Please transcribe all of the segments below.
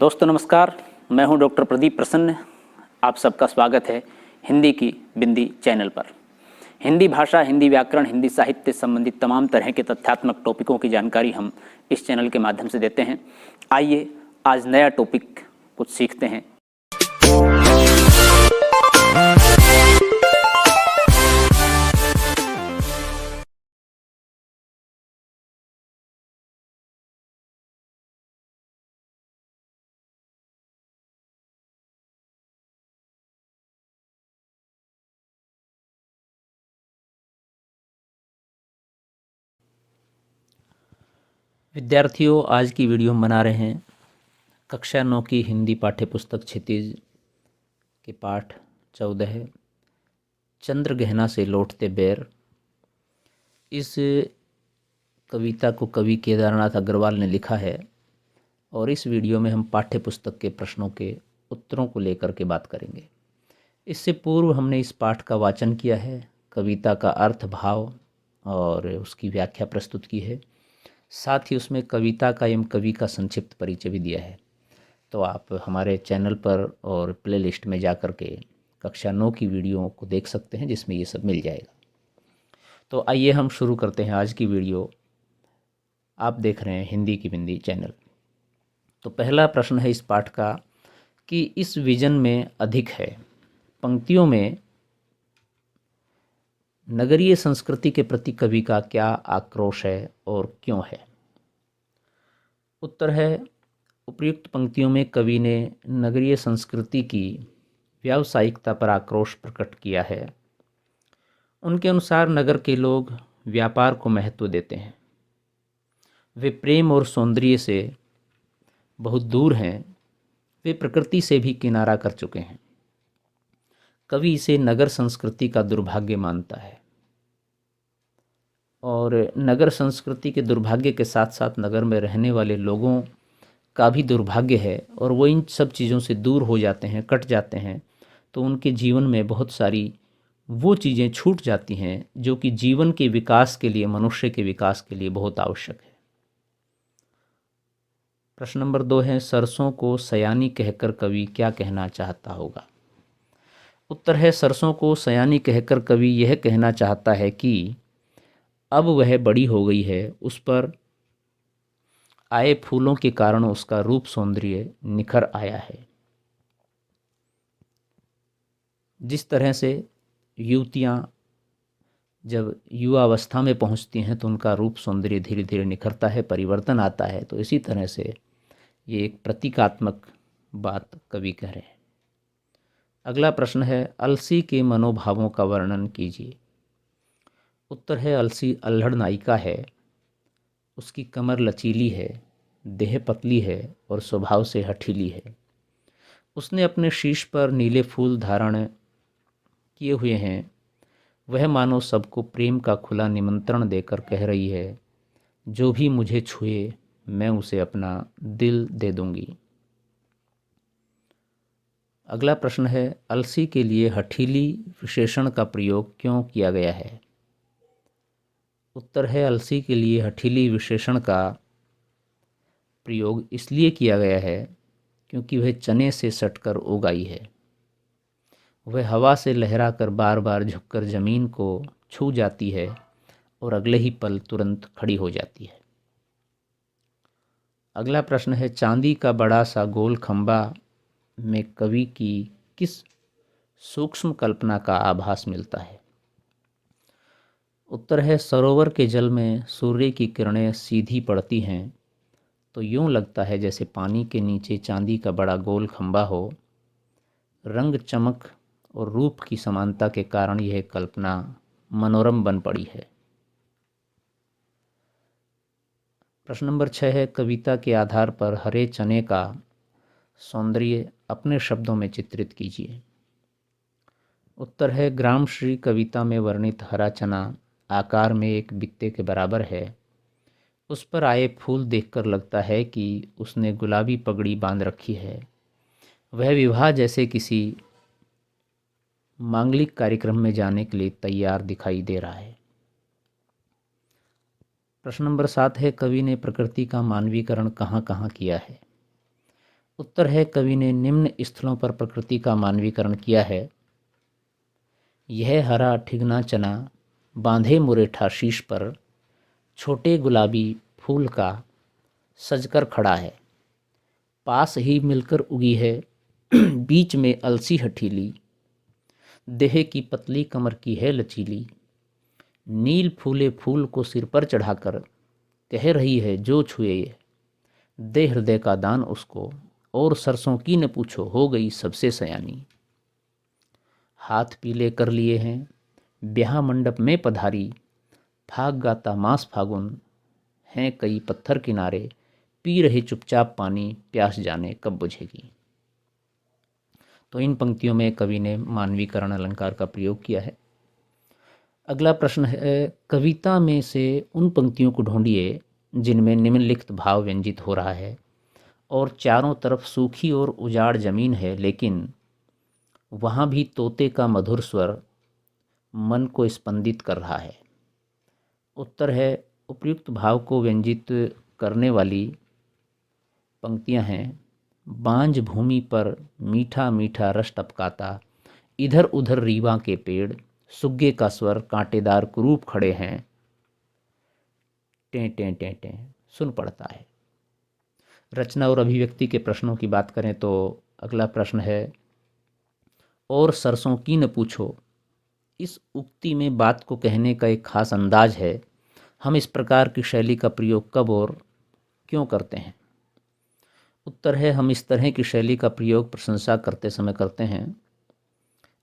दोस्तों नमस्कार, मैं हूं डॉक्टर प्रदीप प्रसन्न। आप सबका स्वागत है हिंदी की बिंदी चैनल पर। हिंदी भाषा, हिंदी व्याकरण, हिंदी साहित्य संबंधित तमाम तरह के तथ्यात्मक टॉपिकों की जानकारी हम इस चैनल के माध्यम से देते हैं। आइए आज नया टॉपिक कुछ सीखते हैं। विद्यार्थियों, आज की वीडियो हम बना रहे हैं कक्षा 9 की हिंदी पाठ्यपुस्तक क्षितिज के पाठ 14 चंद्र गहना से लौटते बेर। इस कविता को कवि केदारनाथ अग्रवाल ने लिखा है और इस वीडियो में हम पाठ्यपुस्तक के प्रश्नों के उत्तरों को लेकर के बात करेंगे। इससे पूर्व हमने इस पाठ का वाचन किया है, कविता का अर्थ, भाव और उसकी व्याख्या प्रस्तुत की है। साथ ही उसमें कविता का एवं कवि का संक्षिप्त परिचय भी दिया है। तो आप हमारे चैनल पर और प्लेलिस्ट में जा कर के कक्षा 9 की वीडियो को देख सकते हैं, जिसमें ये सब मिल जाएगा। तो आइए हम शुरू करते हैं आज की वीडियो। आप देख रहे हैं हिंदी की बिंदी चैनल। तो पहला प्रश्न है इस पाठ का कि इस विजन में अधिक है। पंक्तियों में नगरीय संस्कृति के प्रति कवि का क्या आक्रोश है और क्यों है? उत्तर है, उपर्युक्त पंक्तियों में कवि ने नगरीय संस्कृति की व्यावसायिकता पर आक्रोश प्रकट किया है। उनके अनुसार नगर के लोग व्यापार को महत्व देते हैं, वे प्रेम और सौंदर्य से बहुत दूर हैं, वे प्रकृति से भी किनारा कर चुके हैं। कवि इसे नगर संस्कृति का दुर्भाग्य मानता है और नगर संस्कृति के दुर्भाग्य के साथ साथ नगर में रहने वाले लोगों का भी दुर्भाग्य है और वो इन सब चीज़ों से दूर हो जाते हैं, कट जाते हैं, तो उनके जीवन में बहुत सारी वो चीज़ें छूट जाती हैं जो कि जीवन के विकास के लिए, मनुष्य के विकास के लिए बहुत आवश्यक है। प्रश्न नंबर 2 है, सरसों को सयानी कहकर कवि क्या कहना चाहता होगा? उत्तर है, सरसों को सयानी कहकर कवि यह कहना चाहता है कि अब वह बड़ी हो गई है, उस पर आए फूलों के कारण उसका रूप सौंदर्य निखर आया है। जिस तरह से युवतियाँ जब युवावस्था में पहुंचती हैं तो उनका रूप सौंदर्य धीरे धीरे निखरता है, परिवर्तन आता है, तो इसी तरह से ये एक प्रतीकात्मक बात कवि कह रहे हैं। अगला प्रश्न है, अलसी के मनोभावों का वर्णन कीजिए। उत्तर है, अलसी अल्हड़ नायिका है, उसकी कमर लचीली है, देह पतली है और स्वभाव से हठीली है। उसने अपने शीश पर नीले फूल धारण किए हुए हैं। वह मानो सबको प्रेम का खुला निमंत्रण देकर कह रही है, जो भी मुझे छुए मैं उसे अपना दिल दे दूंगी। अगला प्रश्न है, अलसी के लिए हठीली विशेषण का प्रयोग क्यों किया गया है? उत्तर है, अलसी के लिए हठीली विशेषण का प्रयोग इसलिए किया गया है क्योंकि वह चने से सटकर उगाई है। वह हवा से लहराकर बार बार झुककर ज़मीन को छू जाती है और अगले ही पल तुरंत खड़ी हो जाती है। अगला प्रश्न है, चांदी का बड़ा सा गोल खंबा में कवि की किस सूक्ष्म कल्पना का आभास मिलता है? उत्तर है, सरोवर के जल में सूर्य की किरणें सीधी पड़ती हैं तो यूं लगता है जैसे पानी के नीचे चांदी का बड़ा गोल खंबा हो। रंग, चमक और रूप की समानता के कारण यह कल्पना मनोरम बन पड़ी है। प्रश्न नंबर 6 है, कविता के आधार पर हरे चने का सौंदर्य अपने शब्दों में चित्रित कीजिए। उत्तर है, ग्रामश्री कविता में वर्णित हरा चना आकार में एक बित्ते के बराबर है। उस पर आए फूल देखकर लगता है कि उसने गुलाबी पगड़ी बांध रखी है। वह विवाह जैसे किसी मांगलिक कार्यक्रम में जाने के लिए तैयार दिखाई दे रहा है। प्रश्न नंबर 7 है, कवि ने प्रकृति का मानवीकरण कहाँ कहाँ किया है? उत्तर है कवि ने निम्न स्थलों पर प्रकृति का मानवीकरण किया है। यह हरा ठिगना चना बांधे मुरेठा शीश पर, छोटे गुलाबी फूल का सजकर खड़ा है। पास ही मिलकर उगी है बीच में अलसी हठीली, देह की पतली कमर की है लचीली। नील फूले फूल को सिर पर चढ़ाकर कह रही है जो छुए ये, दे हृदय का दान उसको, और सरसों की न पूछो हो गई सबसे सयानी। हाथ पीले कर लिए हैं ब्याह मंडप में पधारी, फाग गाता मास फागुन हैं कई पत्थर किनारे, पी रहे चुपचाप पानी प्यास जाने कब बुझेगी। तो इन पंक्तियों में कवि ने मानवीकरण अलंकार का प्रयोग किया है। अगला प्रश्न है, कविता में से उन पंक्तियों को ढूंढिए जिनमें निम्नलिखित भाव व्यंजित हो रहा है और चारों तरफ सूखी और उजाड़ जमीन है, लेकिन वहाँ भी तोते का मधुर स्वर मन को स्पंदित कर रहा है। उत्तर है उपयुक्त भाव को व्यंजित करने वाली पंक्तियां हैं। बांझ भूमि पर मीठा मीठा रस टपकाता, इधर उधर रीवा के पेड़, सुग्गे का स्वर कांटेदार कुरूप खड़े हैं, टें टें टें टें सुन पड़ता है। रचना और अभिव्यक्ति के प्रश्नों की बात करें तो अगला प्रश्न है, और सरसों की न पूछो। इस उक्ति में बात को कहने का एक खास अंदाज है। हम इस प्रकार की शैली का प्रयोग कब और क्यों करते हैं? उत्तर है, हम इस तरह की शैली का प्रयोग प्रशंसा करते समय करते हैं।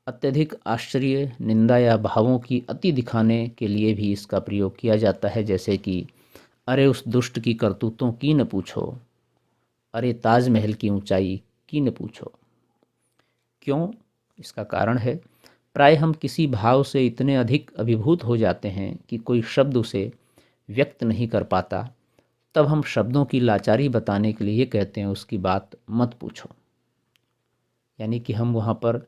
अत्यधिक आश्चर्य, निंदा या भावों की अति दिखाने के लिए भी इसका प्रयोग किया जाता है, जैसे कि अरे उस दुष्ट की करतूतों की न पूछो, अरे ताजमहल की ऊंचाई की न पूछो। क्यों? इसका कारण है, प्राय हम किसी भाव से इतने अधिक अभिभूत हो जाते हैं कि कोई शब्द उसे व्यक्त नहीं कर पाता, तब हम शब्दों की लाचारी बताने के लिए ये कहते हैं उसकी बात मत पूछो। यानी कि हम वहाँ पर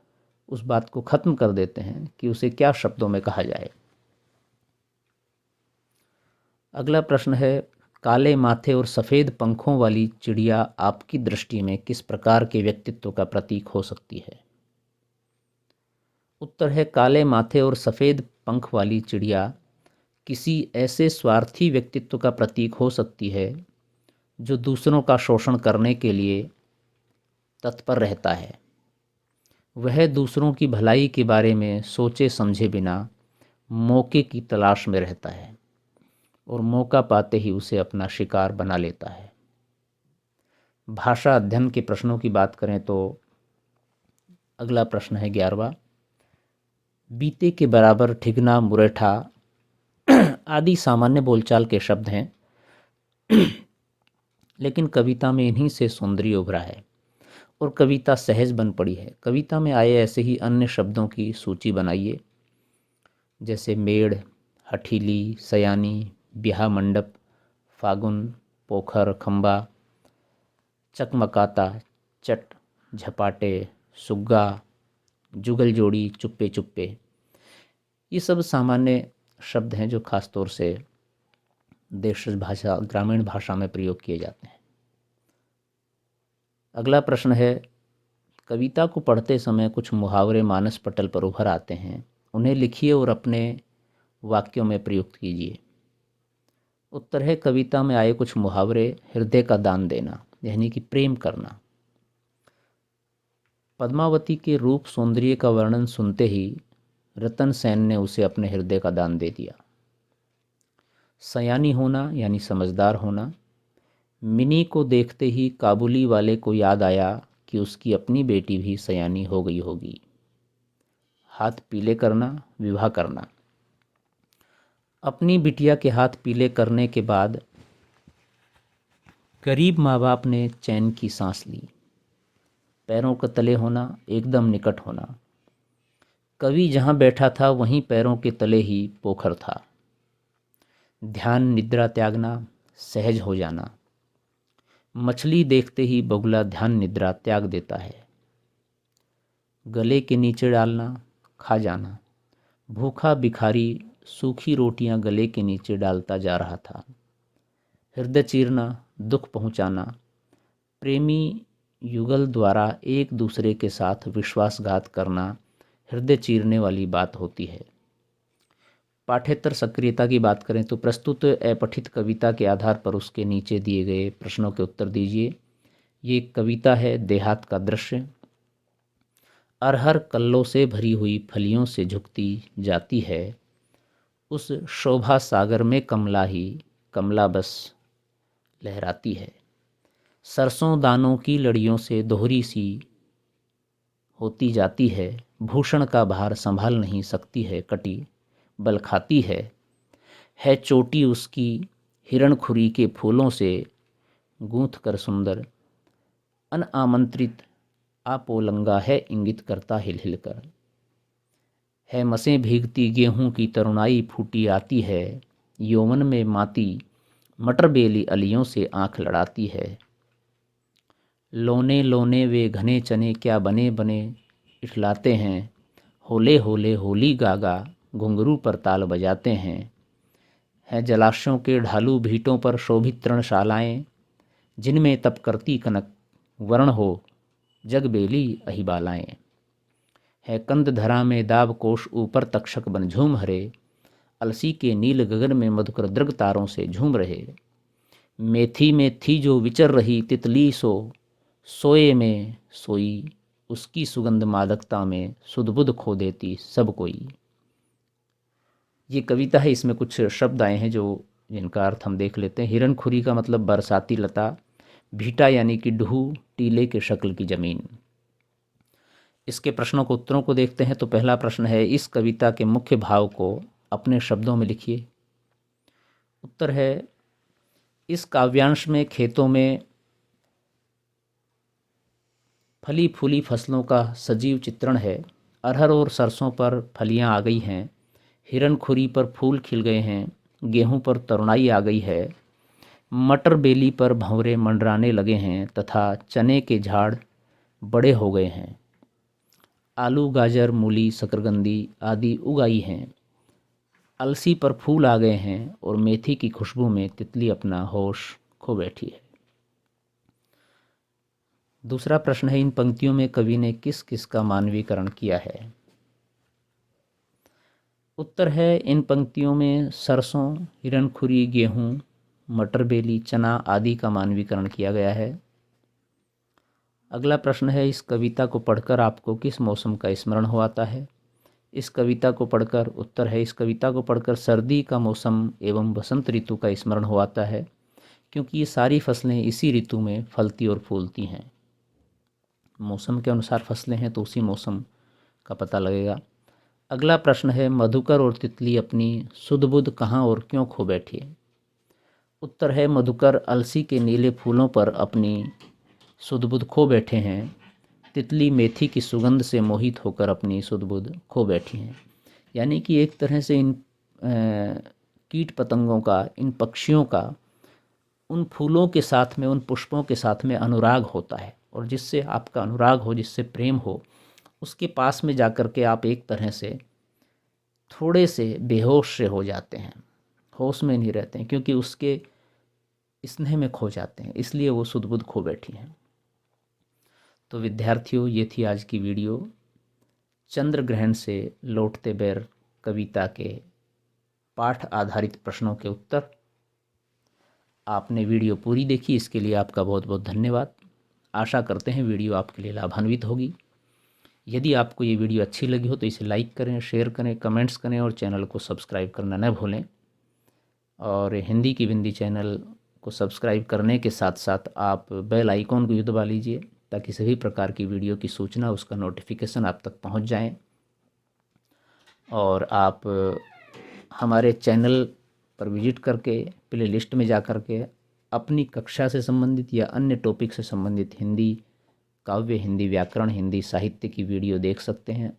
उस बात को ख़त्म कर देते हैं कि उसे क्या शब्दों में कहा जाए। अगला प्रश्न है, काले माथे और सफ़ेद पंखों वाली चिड़िया आपकी दृष्टि में किस प्रकार के व्यक्तित्व का प्रतीक हो सकती है? उत्तर है, काले माथे और सफ़ेद पंख वाली चिड़िया किसी ऐसे स्वार्थी व्यक्तित्व का प्रतीक हो सकती है जो दूसरों का शोषण करने के लिए तत्पर रहता है। वह दूसरों की भलाई के बारे में सोचे समझे बिना मौके की तलाश में रहता है और मौका पाते ही उसे अपना शिकार बना लेता है। भाषा अध्ययन के प्रश्नों की बात करें तो अगला प्रश्न है 11वां। बीते के बराबर, ठिगना, मुरेठा आदि सामान्य बोलचाल के शब्द हैं, लेकिन कविता में इन्हीं से सौंदर्य उभरा है और कविता सहज बन पड़ी है। कविता में आए ऐसे ही अन्य शब्दों की सूची बनाइए, जैसे मेड़, हठीली, सयानी, ब्याह मंडप, फागुन, पोखर, खंबा, चकमकाता, चट, झपाटे, सुग्गा, जुगल जोड़ी, चुप्पे चुप्पे। ये सब सामान्य शब्द हैं जो खास तौर से देशज भाषा, ग्रामीण भाषा में प्रयोग किए जाते हैं। अगला प्रश्न है, कविता को पढ़ते समय कुछ मुहावरे मानस पटल पर उभर आते हैं, उन्हें लिखिए और अपने वाक्यों में प्रयुक्त कीजिए। उत्तर है, कविता में आए कुछ मुहावरे, हृदय का दान देना यानी कि प्रेम करना। पद्मावती के रूप सौंदर्य का वर्णन सुनते ही रतन सेन ने उसे अपने हृदय का दान दे दिया। सयानी होना यानी समझदार होना। मिनी को देखते ही काबुली वाले को याद आया कि उसकी अपनी बेटी भी सयानी हो गई होगी। हाथ पीले करना, विवाह करना। अपनी बिटिया के हाथ पीले करने के बाद गरीब माँ बाप ने चैन की सांस ली। पैरों के तले होना, एकदम निकट होना। कवि जहाँ बैठा था वहीं पैरों के तले ही पोखर था। ध्यान निद्रा त्यागना, सहज हो जाना। मछली देखते ही बगुला ध्यान निद्रा त्याग देता है। गले के नीचे डालना, खा जाना। भूखा भिखारी सूखी रोटियां गले के नीचे डालता जा रहा था। हृदय चीरना, दुख पहुंचाना। प्रेमी युगल द्वारा एक दूसरे के साथ विश्वासघात करना हृदय चीरने वाली बात होती है। पाठ्येतर सक्रियता की बात करें तो प्रस्तुत अपठित कविता के आधार पर उसके नीचे दिए गए प्रश्नों के उत्तर दीजिए। ये कविता है देहात का दृश्य। अरहर कल्लों से भरी हुई फलियों से झुकती जाती है, उस शोभा सागर में कमला ही कमला बस लहराती है। सरसों दानों की लड़ियों से दोहरी सी होती जाती है, भूषण का भार संभाल नहीं सकती है कटी बल खाती है चोटी उसकी हिरणखुरी के फूलों से गूंथ कर सुंदर, अनआमंत्रित आपोलंगा है इंगित करता हिल हिल कर। है मसें भीगती गेहूं की तरुणाई फूटी आती है, यौवन में माती मटर बेली अलियों से आंख लड़ाती है। लोने लोने वे घने चने क्या बने बने इठलाते हैं, होले होले होली गागा घुंघरू पर ताल बजाते हैं। है जलाशयों के ढालू भीटों पर शोभित तृणशालाएं, जिनमें तप करती कनक वर्ण हो जगबेली अहिबालाएं। है कंद धरा में दाब कोश ऊपर तक्षक बन झूम हरे, अलसी के नील गगन में मधुकर दृग तारों से झूम रहे। मेथी में थी जो विचर रही तितली सो सोए में सोई, उसकी सुगंध मादकता में सुध-बुध खो देती सब कोई। ये कविता है, इसमें कुछ शब्द आए हैं जो जिनका अर्थ हम देख लेते हैं। हिरणखुरी का मतलब बरसाती लता, भीटा यानी कि ढूह टीले के शक्ल की जमीन। इसके प्रश्नों को उत्तरों को देखते हैं। तो पहला प्रश्न है, इस कविता के मुख्य भाव को अपने शब्दों में लिखिए। उत्तर है, इस काव्यांश में खेतों में फली फूली फसलों का सजीव चित्रण है। अरहर और सरसों पर फलियां आ गई हैं, हिरणखुरी पर फूल खिल गए हैं, गेहूं पर तरुणाई आ गई है, मटर बेली पर भंवरे मंडराने लगे हैं तथा चने के झाड़ बड़े हो गए हैं। आलू गाजर मूली शकरकंदी आदि उगाई हैं। अलसी पर फूल आ गए हैं और मेथी की खुशबू में तितली अपना होश खो बैठी है। दूसरा प्रश्न है, इन पंक्तियों में कवि ने किस किस का मानवीकरण किया है। उत्तर है, इन पंक्तियों में सरसों, हिरणखुरी, गेहूं, मटर बेली, चना आदि का मानवीकरण किया गया है। अगला प्रश्न है, इस कविता को पढ़कर आपको किस मौसम का स्मरण हो आता है। इस कविता को पढ़कर उत्तर है, इस कविता को पढ़कर सर्दी का मौसम एवं बसंत ऋतु का स्मरण हो आता है, क्योंकि ये सारी फसलें इसी ऋतु में फलती और फूलती हैं। मौसम के अनुसार फसलें हैं तो उसी मौसम का पता लगेगा। अगला प्रश्न है, मधुकर और तितली अपनी सुध-बुध कहाँ और क्यों खो बैठी। उत्तर है, मधुकर अलसी के नीले फूलों पर अपनी सुध-बुध खो बैठे हैं, तितली मेथी की सुगंध से मोहित होकर अपनी सुध-बुध खो बैठी हैं। यानी कि एक तरह से इन कीट पतंगों का, इन पक्षियों का उन फूलों के साथ में, उन पुष्पों के साथ में अनुराग होता है, और जिससे आपका अनुराग हो, जिससे प्रेम हो, उसके पास में जाकर के आप एक तरह से थोड़े से बेहोश से हो जाते हैं, होश में नहीं रहते हैं, क्योंकि उसके स्नेह में खो जाते हैं, इसलिए वो सुध-बुध खो बैठी हैं। तो विद्यार्थियों, ये थी आज की वीडियो, चंद्र ग्रहण से लौटते बेर कविता के पाठ आधारित प्रश्नों के उत्तर। आपने वीडियो पूरी देखी, इसके लिए आपका बहुत बहुत धन्यवाद। आशा करते हैं वीडियो आपके लिए लाभान्वित होगी। यदि आपको ये वीडियो अच्छी लगी हो तो इसे लाइक करें, शेयर करें, कमेंट्स करें और चैनल को सब्सक्राइब करना न भूलें। और हिंदी की बिंदी चैनल को सब्सक्राइब करने के साथ साथ आप बेल आइकॉन को भी दबा लीजिए, ताकि सभी प्रकार की वीडियो की सूचना, उसका नोटिफिकेशन आप तक पहुंच जाए। और आप हमारे चैनल पर विजिट करके प्ले लिस्ट में जा कर के अपनी कक्षा से संबंधित या अन्य टॉपिक से संबंधित हिंदी काव्य, हिंदी व्याकरण, हिंदी साहित्य की वीडियो देख सकते हैं।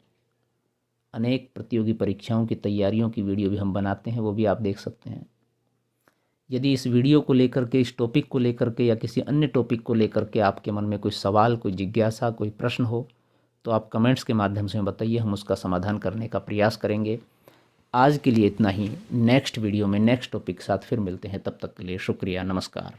अनेक प्रतियोगी परीक्षाओं की तैयारियों की वीडियो भी हम बनाते हैं, वो भी आप देख सकते हैं। यदि इस वीडियो को लेकर के, इस टॉपिक को लेकर के या किसी अन्य टॉपिक को लेकर के आपके मन में कोई सवाल, कोई जिज्ञासा, कोई प्रश्न हो तो आप कमेंट्स के माध्यम से बताइए, हम उसका समाधान करने का प्रयास करेंगे। आज के लिए इतना ही। नेक्स्ट वीडियो में नेक्स्ट टॉपिक के साथ फिर मिलते हैं, तब तक के लिए शुक्रिया, नमस्कार।